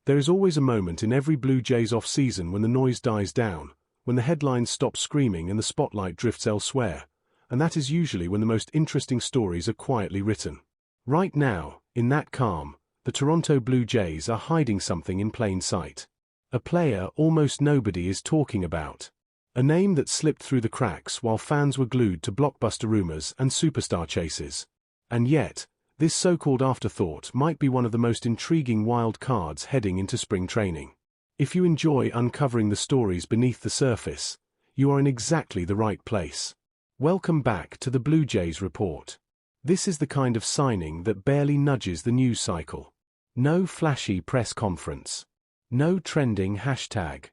There is always a moment in every Blue Jays off-season when the noise dies down, when the headlines stop screaming and the spotlight drifts elsewhere, and that is usually when the most interesting stories are quietly written. Right now, in that calm, the Toronto Blue Jays are hiding something in plain sight. A player almost nobody is talking about. A name that slipped through the cracks while fans were glued to blockbuster rumors and superstar chases. And yet, this so-called afterthought might be one of the most intriguing wild cards heading into spring training. If you enjoy uncovering the stories beneath the surface, you are in exactly the right place. Welcome back to the Blue Jays Report. This is the kind of signing that barely nudges the news cycle. No flashy press conference. No trending hashtag.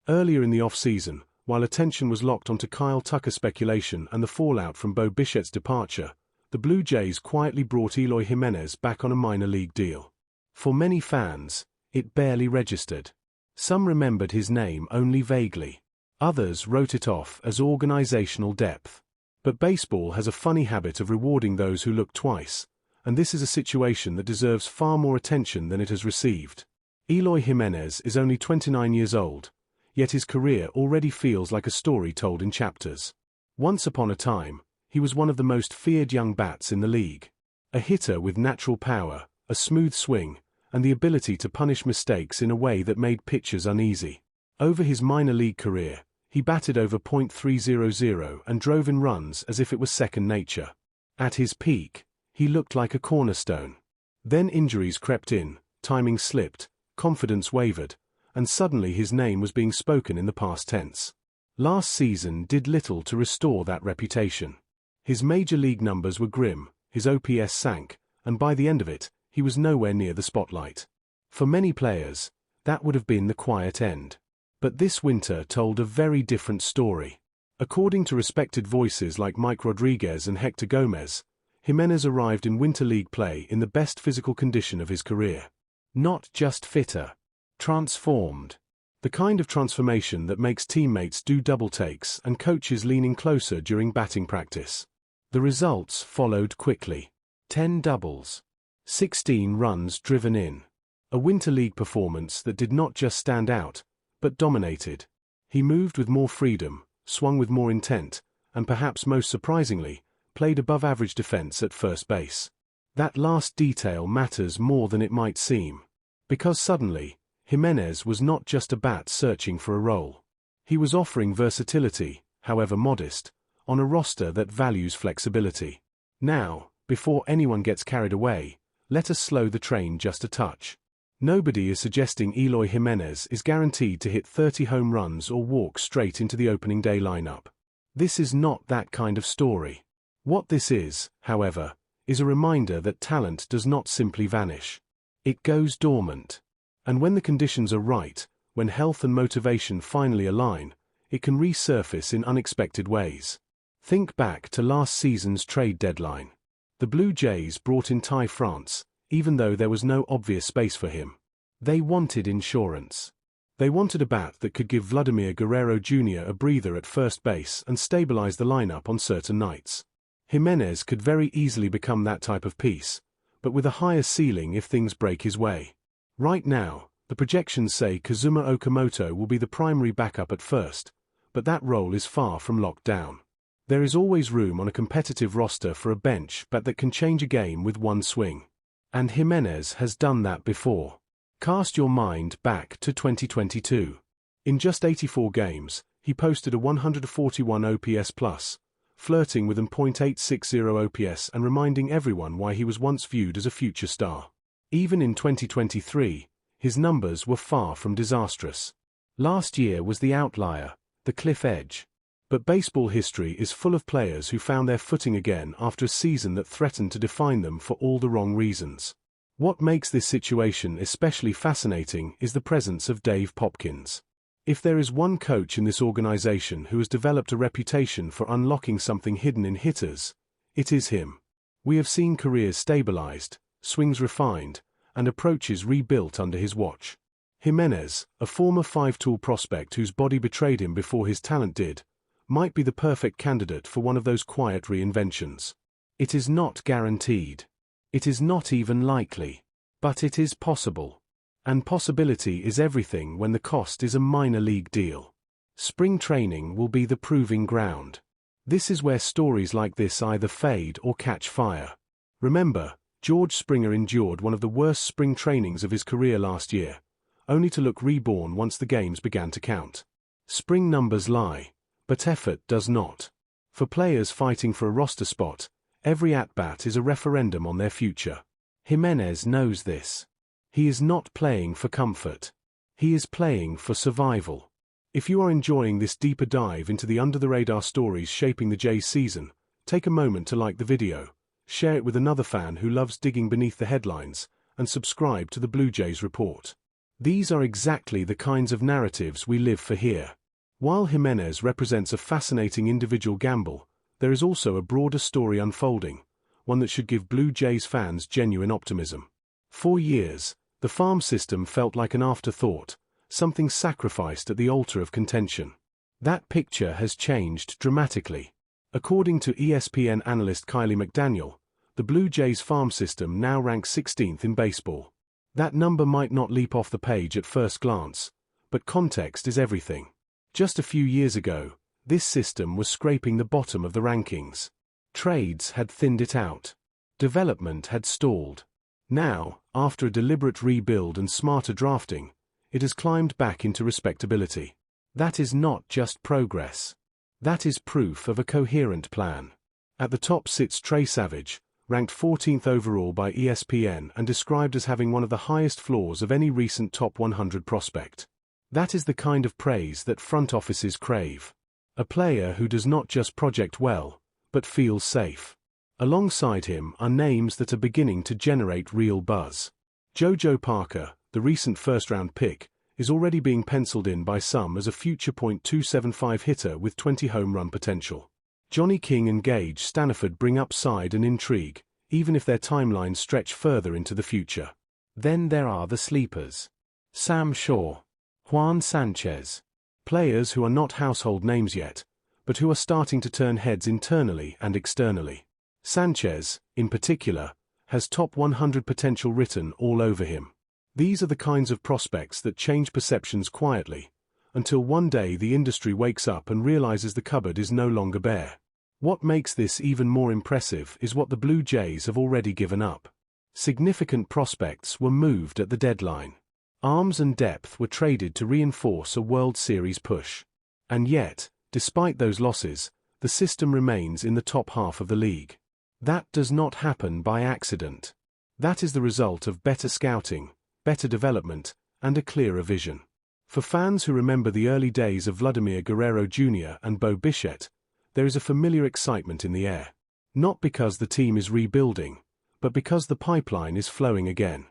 Earlier in the off-season, while attention was locked onto Kyle Tucker speculation and the fallout from Bo Bichette's departure, the Blue Jays quietly brought Eloy Jimenez back on a minor league deal. For many fans, it barely registered. Some remembered his name only vaguely. Others wrote it off as organizational depth. But baseball has a funny habit of rewarding those who look twice, and this is a situation that deserves far more attention than it has received. Eloy Jimenez is only 29 years old, yet his career already feels like a story told in chapters. Once upon a time, he was one of the most feared young bats in the league. A hitter with natural power, a smooth swing, and the ability to punish mistakes in a way that made pitchers uneasy. Over his minor league career, he batted over .300 and drove in runs as if it was second nature. At his peak, he looked like a cornerstone. Then injuries crept in, timing slipped, confidence wavered, and suddenly his name was being spoken in the past tense. Last season did little to restore that reputation. His major league numbers were grim, his OPS sank, and by the end of it, he was nowhere near the spotlight. For many players, that would have been the quiet end. But this winter told a very different story. According to respected voices like Mike Rodriguez and Hector Gomez, Jimenez arrived in winter league play in the best physical condition of his career. Not just fitter. Transformed. The kind of transformation that makes teammates do double takes and coaches leaning closer during batting practice. The results followed quickly. 10 doubles. 16 runs driven in. A winter league performance that did not just stand out, but dominated. He moved with more freedom, swung with more intent, and perhaps most surprisingly, played above-average defense at first base. That last detail matters more than it might seem. Because suddenly, Jimenez was not just a bat searching for a role. He was offering versatility, however modest, on a roster that values flexibility. Now, before anyone gets carried away, let us slow the train just a touch. Nobody is suggesting Eloy Jimenez is guaranteed to hit 30 home runs or walk straight into the opening day lineup. This is not that kind of story. What this is, however, is a reminder that talent does not simply vanish. It goes dormant. And when the conditions are right, when health and motivation finally align, it can resurface in unexpected ways. Think back to last season's trade deadline. The Blue Jays brought in Ty France, even though there was no obvious space for him. They wanted insurance. They wanted a bat that could give Vladimir Guerrero Jr. a breather at first base and stabilize the lineup on certain nights. Jimenez could very easily become that type of piece, but with a higher ceiling if things break his way. Right now, the projections say Kazuma Okamoto will be the primary backup at first, but that role is far from locked down. There is always room on a competitive roster for a bench bat that can change a game with one swing. And Jimenez has done that before. Cast your mind back to 2022. In just 84 games, he posted a 141 OPS+, flirting with an .860 OPS and reminding everyone why he was once viewed as a future star. Even in 2023, his numbers were far from disastrous. Last year was the outlier, the cliff edge. But baseball history is full of players who found their footing again after a season that threatened to define them for all the wrong reasons. What makes this situation especially fascinating is the presence of Dave Popkins. If there is one coach in this organization who has developed a reputation for unlocking something hidden in hitters, it is him. We have seen careers stabilized, swings refined, and approaches rebuilt under his watch. Jimenez, a former five-tool prospect whose body betrayed him before his talent did, might be the perfect candidate for one of those quiet reinventions. It is not guaranteed. It is not even likely. But it is possible. And possibility is everything when the cost is a minor league deal. Spring training will be the proving ground. This is where stories like this either fade or catch fire. Remember, George Springer endured one of the worst spring trainings of his career last year, only to look reborn once the games began to count. Spring numbers lie, but effort does not. For players fighting for a roster spot, every at-bat is a referendum on their future. Jimenez knows this. He is not playing for comfort. He is playing for survival. If you are enjoying this deeper dive into the under-the-radar stories shaping the Jays season, take a moment to like the video, share it with another fan who loves digging beneath the headlines, and subscribe to the Blue Jays Report. These are exactly the kinds of narratives we live for here. While Jimenez represents a fascinating individual gamble, there is also a broader story unfolding, one that should give Blue Jays fans genuine optimism. For years, the farm system felt like an afterthought, something sacrificed at the altar of contention. That picture has changed dramatically. According to ESPN analyst Kiley McDaniel, the Blue Jays farm system now ranks 16th in baseball. That number might not leap off the page at first glance, but context is everything. Just a few years ago, this system was scraping the bottom of the rankings. Trades had thinned it out. Development had stalled. Now, after a deliberate rebuild and smarter drafting, it has climbed back into respectability. That is not just progress. That is proof of a coherent plan. At the top sits Trey Savage, ranked 14th overall by ESPN and described as having one of the highest floors of any recent top 100 prospect. That is the kind of praise that front offices crave. A player who does not just project well, but feels safe. Alongside him are names that are beginning to generate real buzz. JoJo Parker, the recent first-round pick, is already being penciled in by some as a future .275 hitter with 20 home run potential. Johnny King and Gage Staniford bring upside and intrigue, even if their timelines stretch further into the future. Then there are the sleepers. Sam Shaw, Juan Sanchez. Players who are not household names yet, but who are starting to turn heads internally and externally. Sanchez, in particular, has top 100 potential written all over him. These are the kinds of prospects that change perceptions quietly, until one day the industry wakes up and realizes the cupboard is no longer bare. What makes this even more impressive is what the Blue Jays have already given up. Significant prospects were moved at the deadline. Arms and depth were traded to reinforce a World Series push. And yet, despite those losses, the system remains in the top half of the league. That does not happen by accident. That is the result of better scouting, better development, and a clearer vision. For fans who remember the early days of Vladimir Guerrero Jr. and Bo Bichette, there is a familiar excitement in the air. Not because the team is rebuilding, but because the pipeline is flowing again.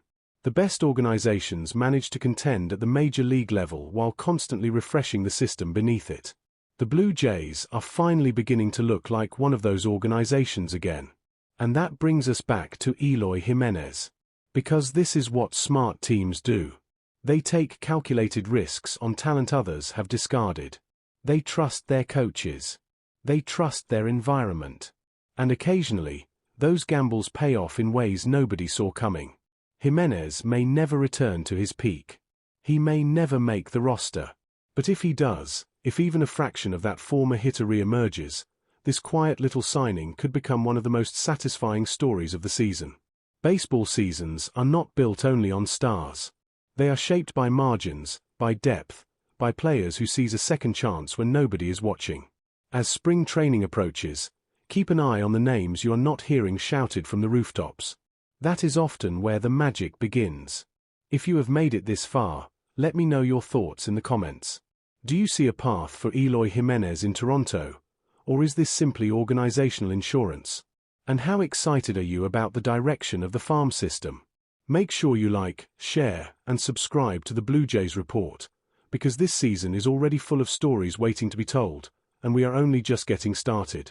The best organizations manage to contend at the major league level while constantly refreshing the system beneath it. The Blue Jays are finally beginning to look like one of those organizations again. And that brings us back to Eloy Jimenez. Because this is what smart teams do. They take calculated risks on talent others have discarded. They trust their coaches. They trust their environment. And occasionally, those gambles pay off in ways nobody saw coming. Jimenez may never return to his peak. He may never make the roster. But if he does, if even a fraction of that former hitter re-emerges, this quiet little signing could become one of the most satisfying stories of the season. Baseball seasons are not built only on stars. They are shaped by margins, by depth, by players who seize a second chance when nobody is watching. As spring training approaches, keep an eye on the names you are not hearing shouted from the rooftops. That is often where the magic begins. If you have made it this far, let me know your thoughts in the comments. Do you see a path for Eloy Jimenez in Toronto? Or is this simply organizational insurance? And how excited are you about the direction of the farm system? Make sure you like, share, and subscribe to the Blue Jays Report, because this season is already full of stories waiting to be told, and we are only just getting started.